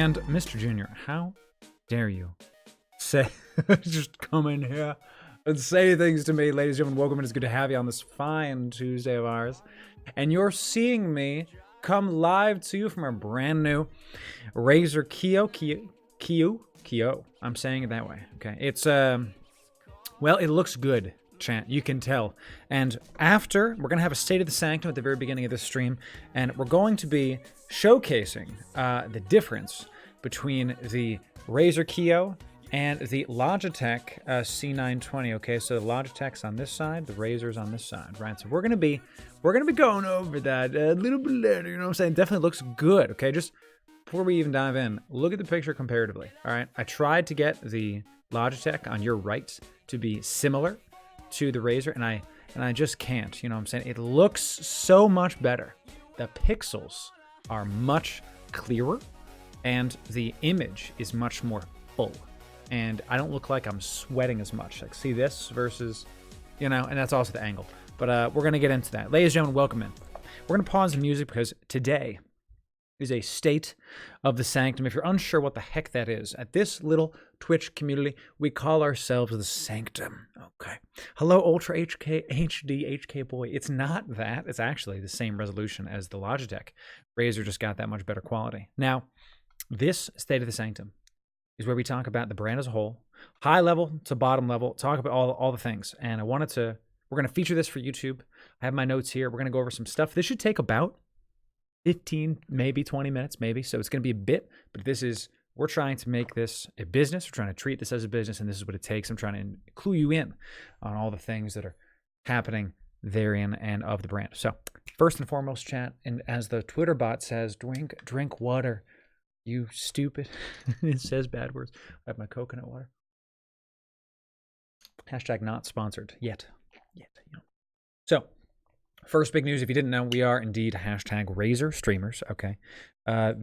And Mr. Junior, how dare you say, just come in here and say things to me. Ladies and gentlemen, welcome, and it's good to have you on this fine Tuesday of ours. And you're seeing me come live to you from our brand new Razer Kyo. I'm saying it that way, okay? It's, well, it looks good, chat. You can tell. And after, we're going to have a State of the Sanctum at the very beginning of this stream, and we're going to be showcasing the difference between the Razer Kyo and the Logitech C920. Okay, so the Logitech's on this side, the Razer's on this side, right? So we're gonna be going over that a little bit later. You know what I'm saying? Definitely looks good. Okay, just before we even dive in, look at the picture comparatively. All right, I tried to get the Logitech on your right to be similar to the Razer, and I just can't. You know what I'm saying? It looks so much better. The pixels are much clearer, and the image is much more full. And I don't look like I'm sweating as much. Like, see this versus, you know, and that's also the angle. But we're going to get into that. Ladies and gentlemen, welcome in. We're going to pause the music because today is a State of the Sanctum. If you're unsure what the heck that is, at this little Twitch community, we call ourselves the Sanctum. Okay. Hello, Ultra HD HK boy. It's not that. It's actually the same resolution as the Logitech. Razer just got that much better quality. Now, this State of the Sanctum is where we talk about the brand as a whole, high level to bottom level, talk about all the things. And we're going to feature this for YouTube. I have my notes here. We're going to go over some stuff. This should take about 15, maybe 20 minutes, maybe. So it's going to be a bit, but we're trying to make this a business. We're trying to treat this as a business, and this is what it takes. I'm trying to clue you in on all the things that are happening therein and of the brand. So first and foremost, chat, and as the Twitter bot says, drink water. You stupid. It says bad words. I have my coconut water. Hashtag not sponsored yet. You know. So, first big news, if you didn't know, we are indeed hashtag Razer streamers. Okay.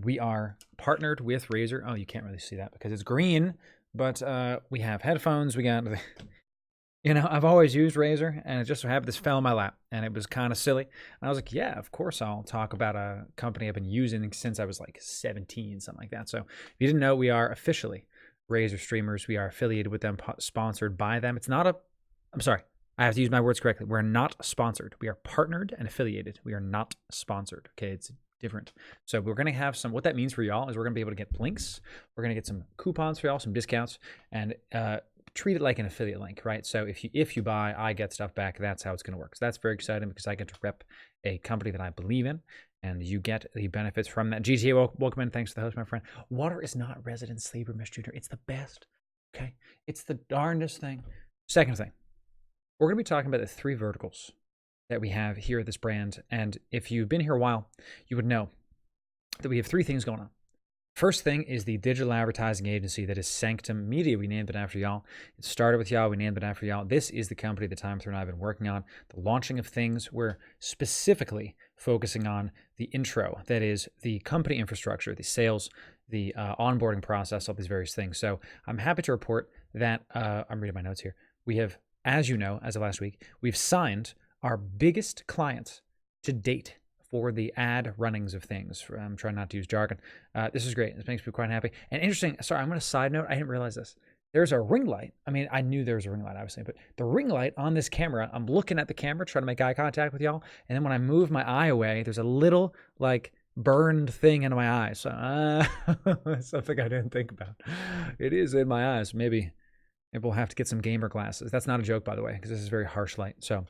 We are partnered with Razer. Oh, you can't really see that because it's green, but we have headphones. We got, you know, I've always used Razer, and it just so happened this fell in my lap, and it was kind of silly. And I was like, yeah, of course I'll talk about a company I've been using since I was like 17, something like that. So if you didn't know, we are officially Razer streamers. We are affiliated with them, sponsored by them. I'm sorry, I have to use my words correctly. We're not sponsored. We are partnered and affiliated. We are not sponsored. Okay, it's different. So we're going to have what that means for y'all is we're going to be able to get links. We're going to get some coupons for y'all, some discounts, and treat it like an affiliate link, right? So if you buy, I get stuff back. That's how it's going to work. So that's very exciting because I get to rep a company that I believe in, and you get the benefits from that. GTA, welcome in. Thanks for the host, my friend. Water is not resident sleeper, Mr. Junior. It's the best, okay? It's the darndest thing. Second thing, we're going to be talking about the 3 verticals that we have here at this brand. And if you've been here a while, you would know that we have 3 things going on. First thing is the digital advertising agency that is Sanctum Media. We named it after y'all. It started with y'all. We named it after y'all. This is the company that Time and I have been working on, the launching of things. We're specifically focusing on the intro, that is the company infrastructure, the sales, the onboarding process, all these various things. So I'm happy to report that, I'm reading my notes here. We have, as you know, as of last week, we've signed our biggest client to date for the ad runnings of things. I'm trying not to use jargon. This is great. This makes me quite happy. And interesting, sorry, I'm going to side note. I didn't realize this. There's a ring light. I mean, I knew there was a ring light, obviously, but the ring light on this camera, I'm looking at the camera, trying to make eye contact with y'all. And then when I move my eye away, there's a little like burned thing in my eye. So something I didn't think about. It is in my eyes. Maybe we'll have to get some gamer glasses. That's not a joke, by the way, because this is very harsh light. So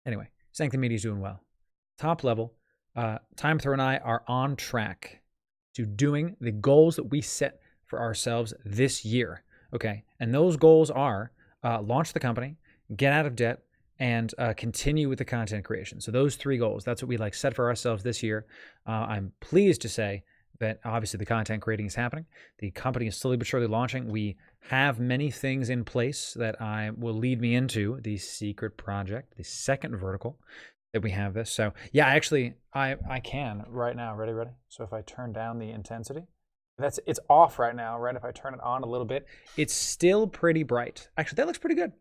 anyway, Sanctum Media is doing well. Top level, Time and I are on track to doing the goals that we set for ourselves this year. Okay, and those goals are launch the company, get out of debt, and continue with the content creation. So those 3 goals, that's what we set for ourselves this year. I'm pleased to say that obviously the content creating is happening. The company is slowly but surely launching. We have many things in place that will lead me into the secret project, the second vertical that we have this. So yeah, actually I can right now. Ready? So if I turn down the intensity, it's off right now, right? If I turn it on a little bit, it's still pretty bright. Actually, that looks pretty good.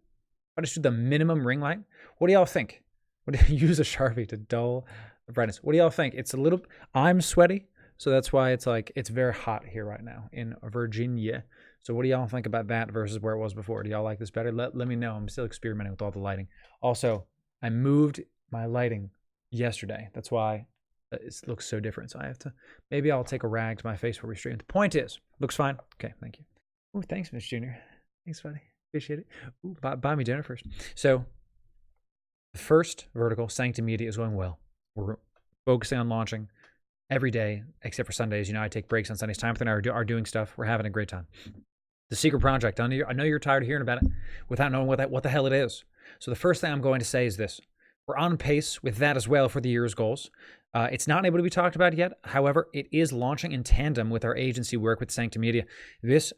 I just do the minimum ring light. What do y'all think? What do you use a Sharpie to dull the brightness? What do y'all think? It's a little, I'm sweaty, So that's why it's like, it's very hot here right now in Virginia. So what do y'all think about that versus where it was before? Do y'all like this better? Let me know. I'm still experimenting with all the lighting. Also, I moved my lighting yesterday. That's why it looks so different. So I have to, maybe I'll take a rag to my face before we stream. The point is, looks fine. Okay, thank you. Oh, thanks, Miss Junior. Thanks, buddy. Appreciate it. Ooh, buy me dinner first. So the first vertical, Sanctum Media, is going well. We're focusing on launching every day, except for Sundays. You know, I take breaks on Sundays. Time and I are doing stuff. We're having a great time. The secret project. I know you're tired of hearing about it without knowing what the hell it is. So the first thing I'm going to say is this. We're on pace with that as well for the year's goals. It's not able to be talked about yet. However, it is launching in tandem with our agency work with Sanctum Media.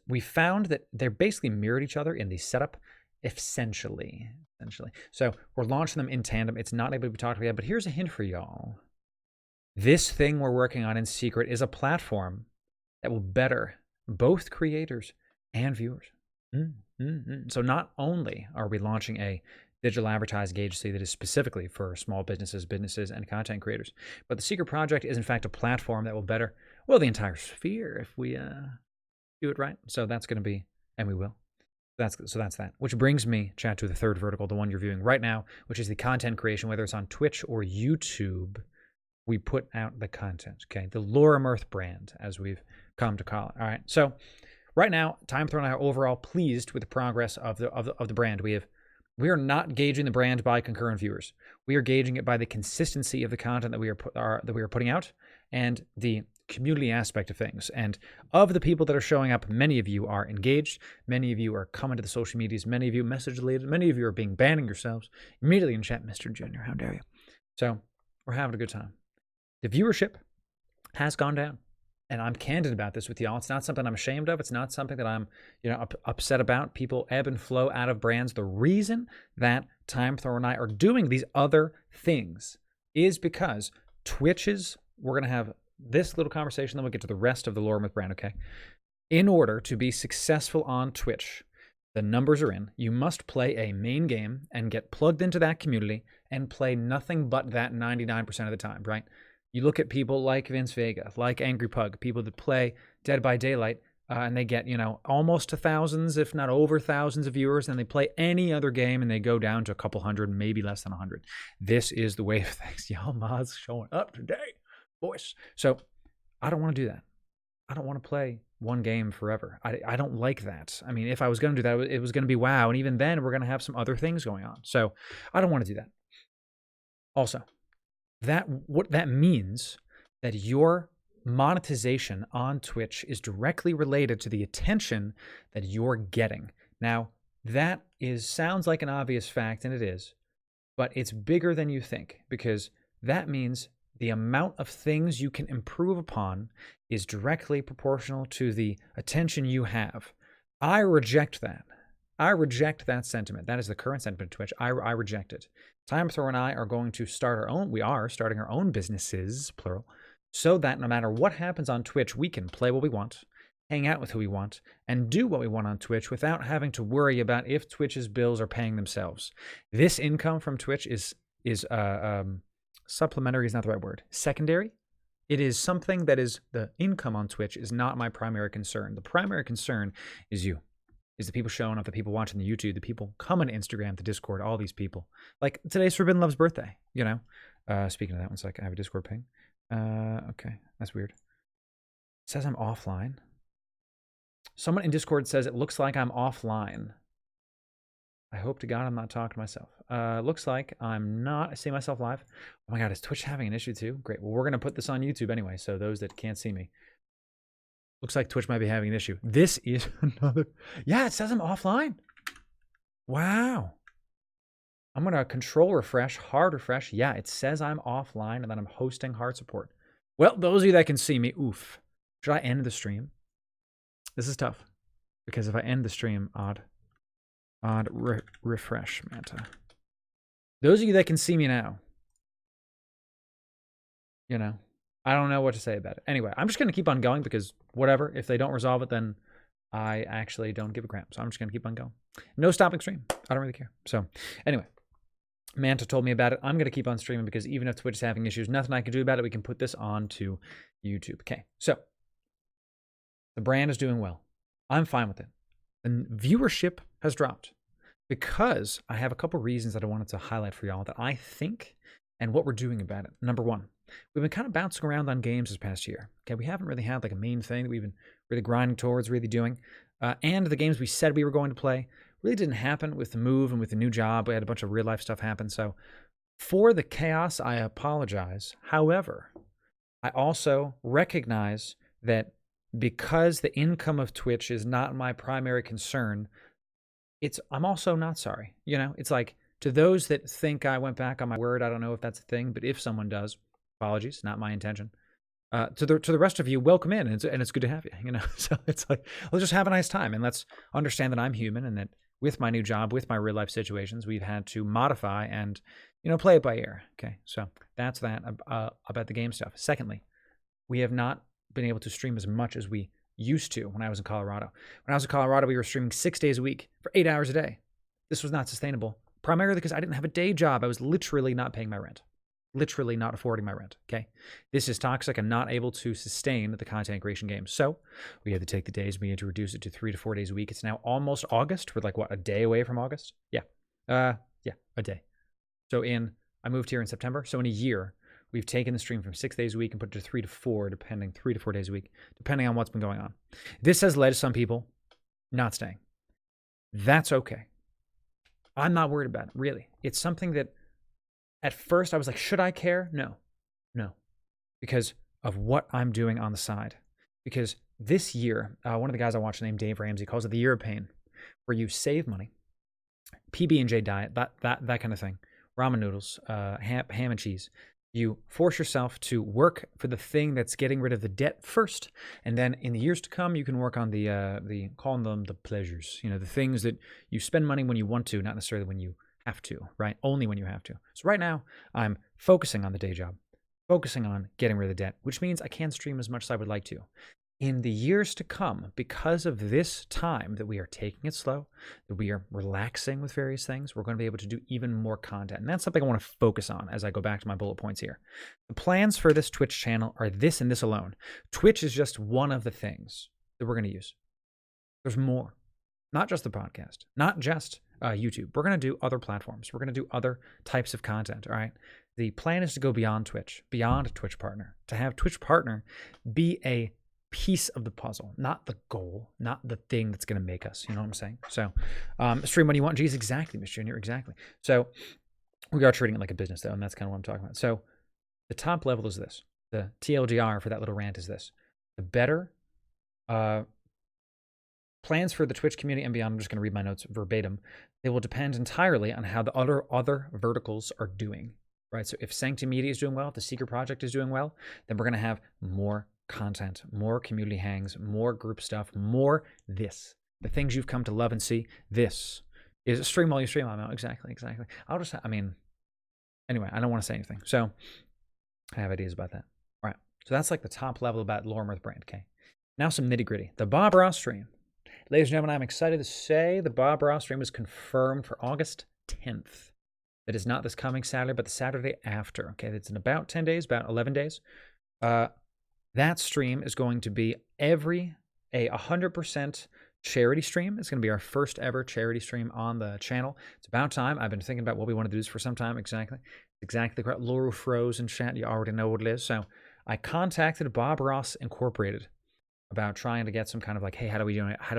We found that they're basically mirrored each other in the setup, essentially. So we're launching them in tandem. It's not able to be talked about yet, but here's a hint for y'all. This thing we're working on in secret is a platform that will better both creators and viewers. So not only are we launching a digital advertising agency that is specifically for small businesses, and content creators, but the secret project is in fact a platform that will better, well, the entire sphere if we do it right. So that's going to be, and we will. So that's that. Which brings me, chat, to the third vertical, the one you're viewing right now, which is the content creation, whether it's on Twitch or YouTube. We put out the content, okay? The Laura Mirth brand, as we've come to call it. All right. So right now, Time Throne and I are overall pleased with the progress of the brand. We are not gauging the brand by concurrent viewers. We are gauging it by the consistency of the content that we are putting out and the community aspect of things. And of the people that are showing up, many of you are engaged. Many of you are coming to the social medias. Many of you message related. Many of you are banning yourselves immediately in chat. Mr. Junior, how dare you? So we're having a good time. The viewership has gone down. And I'm candid about this with y'all. It's not something I'm ashamed of. It's not something that I'm, upset about. People ebb and flow out of brands. The reason that Time Thrower and I are doing these other things is because we're going to have this little conversation, then we'll get to the rest of the Laura Mirth brand, okay? In order to be successful on Twitch, the numbers are in. You must play a main game and get plugged into that community and play nothing but that 99% of the time, right? You look at people like Vince Vega, like Angry Pug, people that play Dead by Daylight, and they get, almost to thousands, if not over thousands of viewers, and they play any other game, and they go down to a couple hundred, maybe less than 100. This is the way of things. Y'all mods showing up today, boys. So I don't want to do that. I don't want to play one game forever. I don't like that. I mean, if I was going to do that, it was going to be WoW, and even then, we're going to have some other things going on. So I don't want to do that. Also, what that means that your monetization on Twitch is directly related to the attention that you're getting. Now, that sounds like an obvious fact, and it is, but it's bigger than you think, because that means the amount of things you can improve upon is directly proportional to the attention you have. I reject that. I reject that sentiment. That is the current sentiment of Twitch. I reject it. Time Thrower and I are going to we are starting our own businesses, plural, so that no matter what happens on Twitch, we can play what we want, hang out with who we want, and do what we want on Twitch without having to worry about if Twitch's bills are paying themselves. This income from Twitch is supplementary is not the right word. Secondary. It is something that is the income on Twitch is not my primary concern. The primary concern is you. Is the people showing up, the people watching the YouTube, the people coming to Instagram, the Discord, all these people. Like today's Forbidden Love's birthday, Speaking of that, one sec, I have a Discord ping. Okay, that's weird. It says I'm offline. Someone in Discord says it looks like I'm offline. I hope to God I'm not talking to myself. Looks like I'm not. I see myself live. Oh my God, is Twitch having an issue too? Great. Well, we're going to put this on YouTube anyway, so those that can't see me. Looks like Twitch might be having an issue. This is another. Yeah, it says I'm offline. Wow. I'm going to control refresh, hard refresh. Yeah, it says I'm offline and that I'm hosting hard support. Well, those of you that can see me, oof. Should I end the stream? This is tough. Because if I end the stream, refresh, Manta. Those of you that can see me now, I don't know what to say about it. Anyway, I'm just going to keep on going because whatever, if they don't resolve it, then I actually don't give a crap. So I'm just going to keep on going. No stopping stream. I don't really care. So anyway, Manta told me about it. I'm going to keep on streaming because even if Twitch is having issues, nothing I can do about it. We can put this on to YouTube. Okay, so the brand is doing well. I'm fine with it. And viewership has dropped because I have a couple reasons that I wanted to highlight for y'all that I think and what we're doing about it. Number one, we've been kind of bouncing around on games this past year. Okay, we haven't really had like a main thing that we've been really grinding towards, really doing. And the games we said we were going to play really didn't happen with the move and with the new job. We had a bunch of real life stuff happen. So for the chaos, I apologize. However, I also recognize that because the income of Twitch is not my primary concern, I'm also not sorry. You know, it's like to those that think I went back on my word, I don't know if that's a thing, but if someone does, apologies, not my intention. To the rest of you, welcome in, and it's good to have you. You know, so it's like let's just have a nice time, and let's understand that I'm human, and that with my new job, with my real life situations, we've had to modify and play it by ear. Okay, so that's that about the game stuff. Secondly, we have not been able to stream as much as we used to when I was in Colorado. When I was in Colorado, we were streaming 6 days a week for 8 hours a day. This was not sustainable, primarily because I didn't have a day job. I was literally not paying my rent. Literally not affording my rent, okay? This is toxic and not able to sustain the content creation game. So we had to take the days, we had to reduce it to 3 to 4 days a week. It's now almost August. We're like, what, a day away from August? Yeah, a day. So I moved here in September. So in a year, we've taken the stream from 6 days a week and put it to 3 to 4, 3 to 4 days a week, depending on what's been going on. This has led to some people not staying. That's okay. I'm not worried about it, really. It's something that at first I was like, should I care? No. Because of what I'm doing on the side. Because this year, one of the guys I watch named Dave Ramsey calls it the year of pain, where you save money, PB&J diet, that kind of thing, ramen noodles, ham and cheese. You force yourself to work for the thing that's getting rid of the debt first, and then in the years to come, you can work on the calling them the pleasures. The things that you spend money when you want to, not necessarily when you have to, right? Only when you have to. So right now, I'm focusing on the day job, focusing on getting rid of the debt, which means I can't stream as much as I would like to. In the years to come, because of this time that we are taking it slow, that we are relaxing with various things, we're going to be able to do even more content. And that's something I want to focus on as I go back to my bullet points here. The plans for this Twitch channel are this and this alone. Twitch is just one of the things that we're going to use. There's more. Not just the podcast, not just YouTube. We're going to do other platforms. We're going to do other types of content, all right? The plan is to go beyond Twitch, beyond Twitch Partner, to have Twitch Partner be a piece of the puzzle, not the goal, not the thing that's going to make us. You know what I'm saying? So stream when you want. Geez, exactly, Miss Junior, exactly. So we are treating it like a business, though, and that's kind of what I'm talking about. So the top level is this. The TLDR for that little rant is this. The better plans for the Twitch community and beyond, I'm just going to read my notes verbatim. They will depend entirely on how the other verticals are doing, right? So if Sanctum Media is doing well, if the Secret Project is doing well, then we're going to have more content, more community hangs, more group stuff, more this. The things you've come to love and see, this is stream while you stream. I'm out. Exactly. Anyway, I don't want to say anything. So I have ideas about that. All right. So that's like the top level about Lorimer the brand, okay? Now some nitty gritty. The Bob Ross stream. Ladies and gentlemen, I'm excited to say the Bob Ross stream is confirmed for August 10th. That is not this coming Saturday, but the Saturday after. Okay, it's in about 10 days, about 11 days. That stream is going to be a 100% charity stream. It's going to be our first ever charity stream on the channel. It's about time. I've been thinking about what we want to do this for some time. Exactly correct. Laura froze in chat. You already know what it is. So I contacted Bob Ross Incorporated about trying to get some kind of like, hey, how do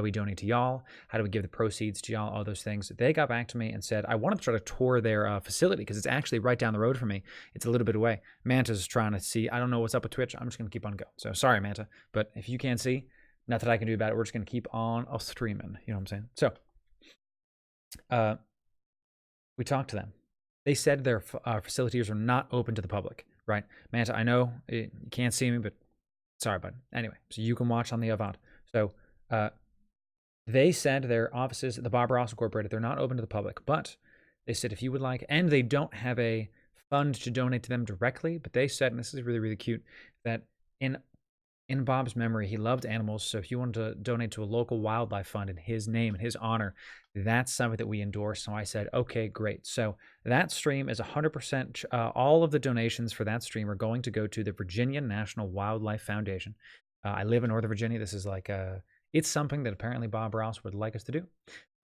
we donate to y'all? How do we give the proceeds to y'all? All those things. They got back to me and said, I wanted to try to tour their facility because it's actually right down the road from me. It's a little bit away. Manta's trying to see. I don't know what's up with Twitch. I'm just going to keep on going. So sorry, Manta. But if you can't see, nothing I can do about it. We're just going to keep on streaming. You know what I'm saying? So we talked to them. They said their facilities are not open to the public, right? Manta, I know you can't see me, but sorry, bud. Anyway, so you can watch on the Avant. So they said their offices at the Bob Ross Incorporated, they're not open to the public, but they said if you would like, and they don't have a fund to donate to them directly, but they said, and this is really, really cute, that in In Bob's memory, he loved animals, so if you wanted to donate to a local wildlife fund in his name, in his honor, that's something that we endorse. So I said, okay, great. So that stream is 100%, all of the donations for that stream are going to go to the Virginia National Wildlife Foundation. I live in Northern Virginia. This is like it's something that apparently Bob Ross would like us to do.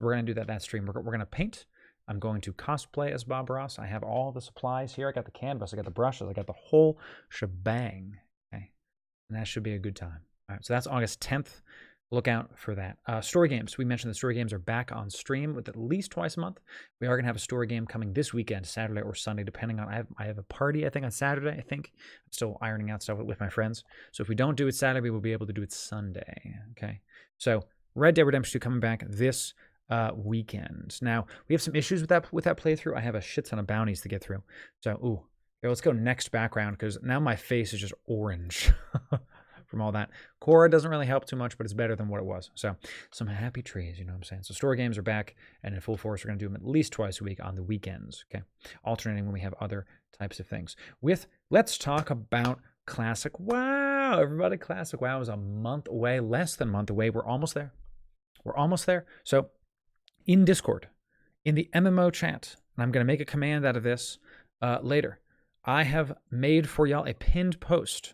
We're going to do that stream. We're going to paint. I'm going to cosplay as Bob Ross. I have all the supplies here. I got the canvas. I got the brushes. I got the whole shebang. Okay. And that should be a good time. All right, so that's August 10th. Look out for that. Story games. We mentioned the story games are back on stream with at least twice a month. We are going to have a story game coming this weekend, Saturday or Sunday, depending on. I have a party, I think, on Saturday. I think I'm still ironing out stuff with my friends. So if we don't do it Saturday, we'll be able to do it Sunday. Okay. So Red Dead Redemption 2 coming back this weekend. Now we have some issues with that playthrough. I have a shit ton of bounties to get through. So okay, let's go next background because now my face is just orange. From all that. Cora doesn't really help too much, but it's better than what it was. So some happy trees, you know what I'm saying? So story games are back, and in full force, we're going to do them at least twice a week on the weekends, okay? Alternating when we have other types of things. Let's talk about Classic WoW. Everybody, Classic WoW is a month away, less than a month away. We're almost there. We're almost there. So in Discord, in the MMO chat, and I'm going to make a command out of this later, I have made for y'all a pinned post.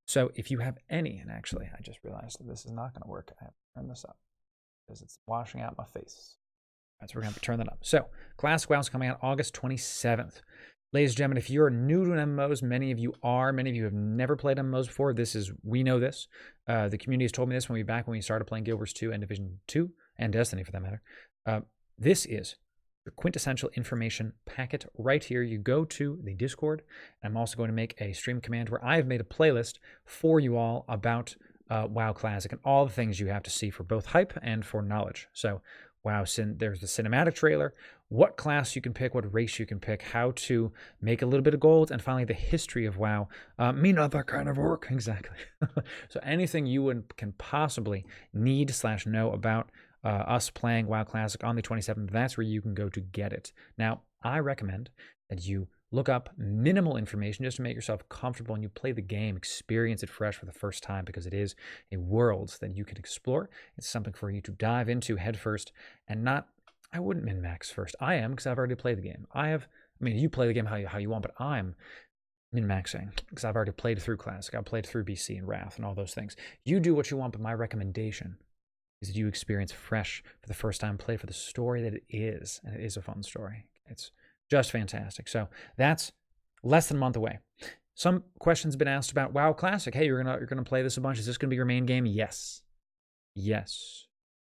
So if you have any, and actually I just realized that this is not going to work. I have to turn this up because it's washing out my face. All right, so we're going to have to turn that up. So Classic WoW is coming out August 27th. Ladies and gentlemen, if you're new to MMOs, many of you are. Many of you have never played MMOs before. We know this. The community has told me this when we started playing Guild Wars 2 and Division 2 and Destiny for that matter. This is your quintessential information packet right here. You go to the Discord. I'm also going to make a stream command where I have made a playlist for you all about WoW Classic and all the things you have to see for both hype and for knowledge. So there's the cinematic trailer, what class you can pick, what race you can pick, how to make a little bit of gold, and finally the history of WoW. Me not that kind of work, exactly. So anything you can possibly need/know about us playing WoW Classic on the 27th, that's where you can go to get it. Now, I recommend that you look up minimal information just to make yourself comfortable and you play the game, experience it fresh for the first time because it is a world that you can explore. It's something for you to dive into head first and I wouldn't min-max first. I am because I've already played the game. You play the game how you want, but I'm min-maxing because I've already played through Classic. I've played through BC and Wrath and all those things. You do what you want, but my recommendation is that you experience fresh for the first time, play for the story that it is, and it is a fun story. It's just fantastic. So that's less than a month away. Some questions have been asked about WoW Classic. Hey, you're gonna play this a bunch. Is this gonna be your main game? Yes.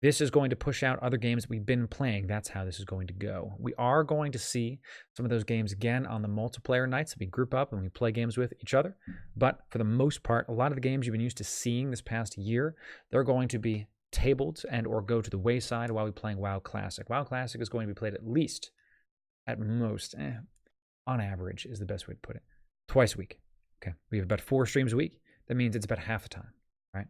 This is going to push out other games that we've been playing. That's how this is going to go. We are going to see some of those games again on the multiplayer nights that we group up and we play games with each other. But for the most part, a lot of the games you've been used to seeing this past year, they're going to be tabled and or go to the wayside while we're playing WoW Classic. WoW Classic is going to be played at least, at most, on average is the best way to put it, twice a week. Okay, we have about 4 streams a week. That means it's about half the time, right?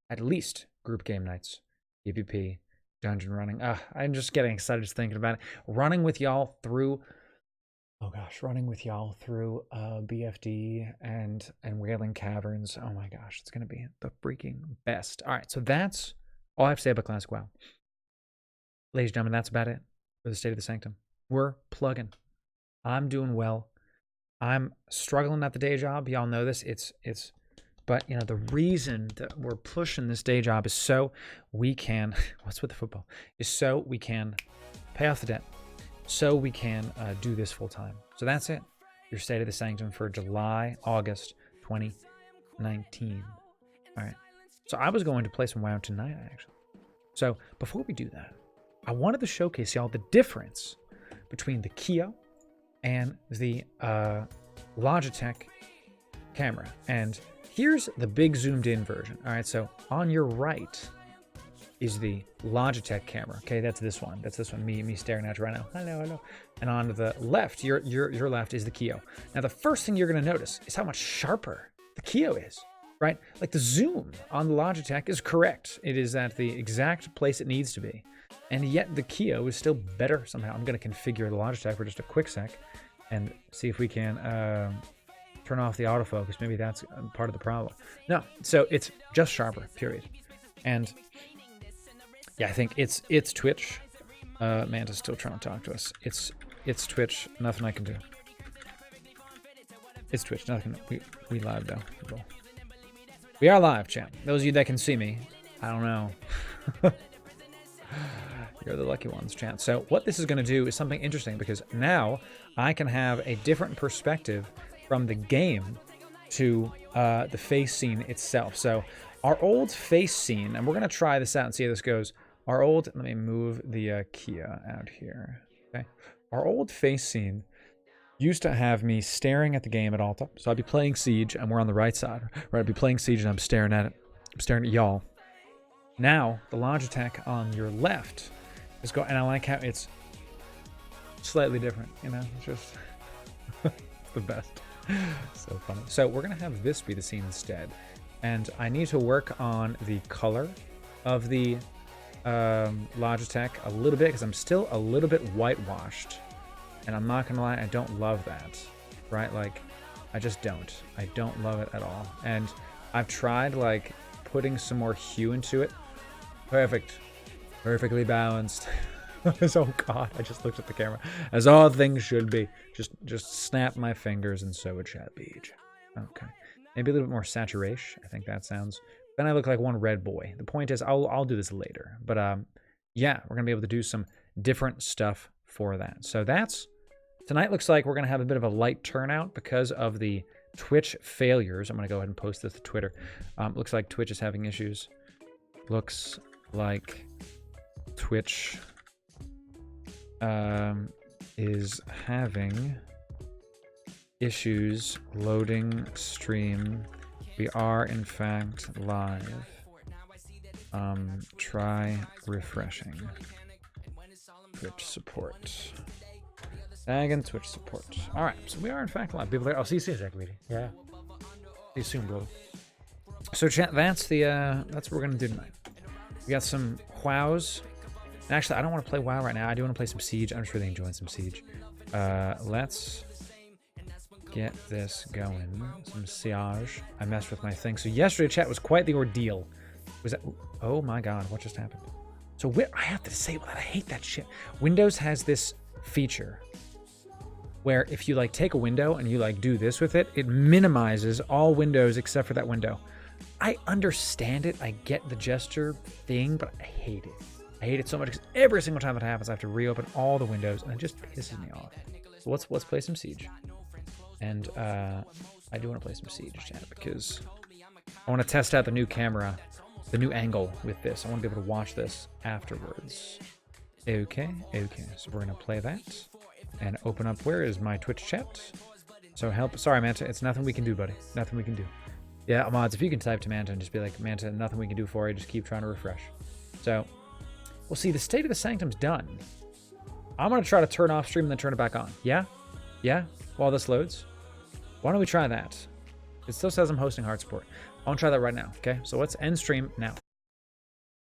At least group game nights, PvP, dungeon running. I'm just getting excited just thinking about it. Running with y'all through BFD and Wailing Caverns. Oh my gosh, it's gonna be the freaking best. All right, so that's all I have to say about Classic WoW. Ladies and gentlemen, that's about it for the State of the Sanctum. We're plugging. I'm doing well. I'm struggling at the day job. Y'all know this. But the reason that we're pushing this day job is so we can, what's with the football? Is so we can pay off the debt. So we can do this full time. So that's it. Your State of the Sanctum for July, August 2019. All right. So I was going to play some WoW tonight, actually. So before we do that, I wanted to showcase y'all the difference between the Kio and the Logitech camera. And here's the big zoomed in version. All right, so on your right is the Logitech camera. Okay, that's this one. Me staring at you right now. Hello. And on the left, your left is the Kio. Now the first thing you're gonna notice is how much sharper the Kio is, right? Like the zoom on the Logitech is correct. It is at the exact place it needs to be. And yet the Kio is still better somehow. I'm gonna configure the Logitech for just a quick sec and see if we can turn off the autofocus. Maybe that's part of the problem. No, so it's just sharper, period. And yeah, I think it's Twitch. Manta's still trying to talk to us. It's Twitch. Nothing I can do. It's Twitch. Nothing. We live though. People. We are live, chat. Those of you that can see me, I don't know. You're the lucky ones, chat. So what this is going to do is something interesting, because now I can have a different perspective from the game to the face scene itself. So our old face scene, and we're going to try this out and see how this goes. Our old, let me move the Kia out here. Okay. Our old face scene used to have me staring at the game at all times. So I'd be playing Siege, and we're on the right side. Right, I'd be playing Siege, and I'm staring at it. I'm staring at y'all. Now, the Logitech on your left is going, and I like how it's slightly different, you know? It's just it's the best. So funny. So we're going to have this be the scene instead. And I need to work on the color of the Logitech a little bit, because I'm still a little bit whitewashed. And I'm not gonna lie, I don't love that, right? Like, I just don't. I don't love it at all. And I've tried, like, putting some more hue into it. Perfect. Perfectly balanced. Oh, God, I just looked at the camera. As all things should be. Just snap my fingers and so it shall be. Okay. Maybe a little bit more saturation. I think that sounds... Then I look like one red boy. The point is, I'll do this later. But, yeah, we're gonna be able to do some different stuff for that. So that's... Tonight looks like we're going to have a bit of a light turnout because of the Twitch failures. I'm going to go ahead and post this to Twitter. Looks like Twitch is having issues. Looks like Twitch is having issues loading stream. We are, in fact, live. Try refreshing. Twitch support. Tag and Twitch support. All right, so we are in fact live. People there. I'll see you soon, meeting. Yeah. See you soon, bro. So chat, that's what we're gonna do tonight. We got some wows. And actually, I don't want to play WoW right now. I do want to play some Siege. I'm just really enjoying some Siege. Let's get this going. Some Siege. I messed with my thing. So yesterday, chat was quite the ordeal. Was that? Oh my God, what just happened? So I have to disable that. I hate that shit. Windows has this feature where if you like take a window and you like do this with it, it minimizes all windows except for that window. I understand it. I get the gesture thing, but I hate it. I hate it so much because every single time it happens, I have to reopen all the windows and it just pisses me off. So let's play some Siege. And I do want to play some Siege, chat, because I want to test out the new camera, the new angle with this. I want to be able to watch this afterwards. Okay. So we're going to play that. And open up, where is my Twitch chat? So help, sorry Manta, it's nothing we can do, buddy. Nothing we can do. Yeah, mods, if you can type to Manta and just be like, Manta, nothing we can do for you, just keep trying to refresh. So, we'll see, the state of the Sanctum's done. I'm gonna try to turn off stream and then turn it back on. Yeah? Yeah? While this loads? Why don't we try that? It still says I'm hosting hard support. I wanna try that right now, okay? So let's end stream now.